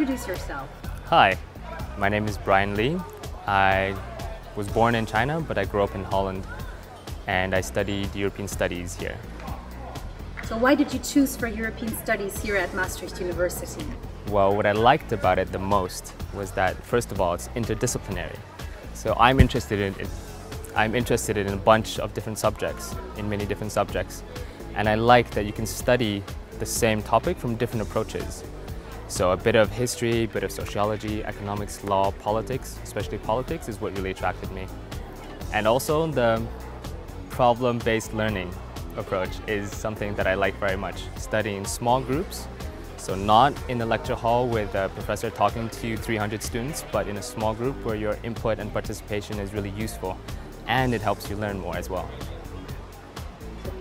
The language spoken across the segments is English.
introduce yourself. Hi, my name is Bryan Li. I was born in China, but I grew up in Holland, and I studied European Studies here. So why did you choose for European Studies here at Maastricht University? Well, what I liked about it the most was that, first of all, it's interdisciplinary. So I'm interested in a bunch of different subjects, in many different subjects. And I like that you can study the same topic from different approaches. So a bit of history, a bit of sociology, economics, law, politics, especially politics, is what really attracted me. And also the problem-based learning approach is something that I like very much. Studying in small groups, so not in the lecture hall with a professor talking to 300 students, but in a small group where your input and participation is really useful, and it helps you learn more as well.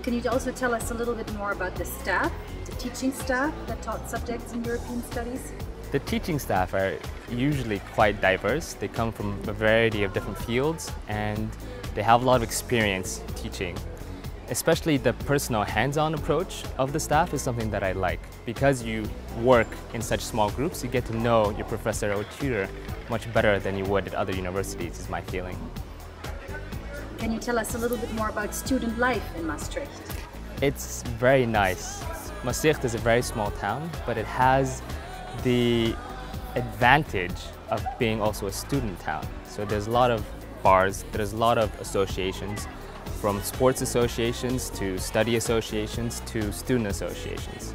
Can you also tell us a little bit more about the staff, the teaching staff that taught subjects in European Studies? The teaching staff are usually quite diverse. They come from a variety of different fields, and they have a lot of experience teaching. Especially the personal hands-on approach of the staff is something that I like. Because you work in such small groups, you get to know your professor or tutor much better than you would at other universities, is my feeling. Can you tell us a little bit more about student life in Maastricht? It's very nice. Maastricht is a very small town, but it has the advantage of being also a student town. So there's a lot of bars, there's a lot of associations, from sports associations to study associations to student associations.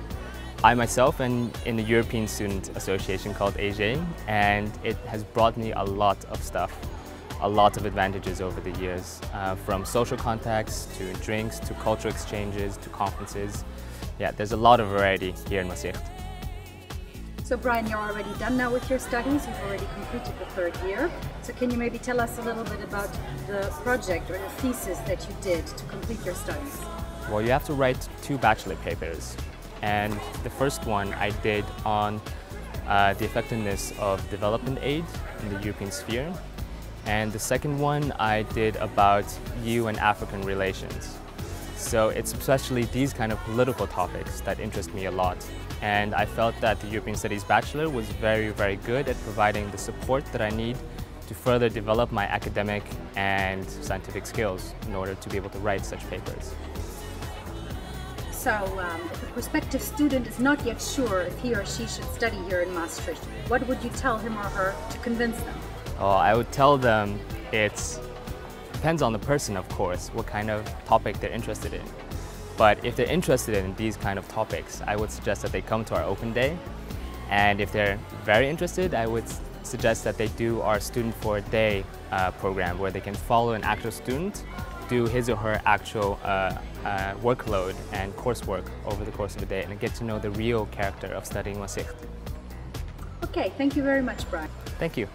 I myself am in the European Student Association called AG, and it has brought me a lot of stuff, a lot of advantages over the years, from social contacts to drinks to cultural exchanges to conferences. Yeah, there's a lot of variety here in Maastricht. So Bryan, you're already done now with your studies, you've already completed the third year. So can you maybe tell us a little bit about the project or the thesis that you did to complete your studies? Well, you have to write 2 bachelor papers. And the first one I did on the effectiveness of development aid in the European sphere. And the second one I did about EU and African relations. So it's especially these kind of political topics that interest me a lot. And I felt that the European Studies Bachelor was very, very good at providing the support that I need to further develop my academic and scientific skills in order to be able to write such papers. So, if a prospective student is not yet sure if he or she should study here in Maastricht, what would you tell him or her to convince them? Oh, I would tell them it depends on the person, of course, what kind of topic they're interested in. But if they're interested in these kind of topics, I would suggest that they come to our open day. And if they're very interested, I would suggest that they do our Student for a Day program, where they can follow an actual student, do his or her actual workload and coursework over the course of a day, and get to know the real character of studying Maastricht. Okay, thank you very much, Bryan. Thank you.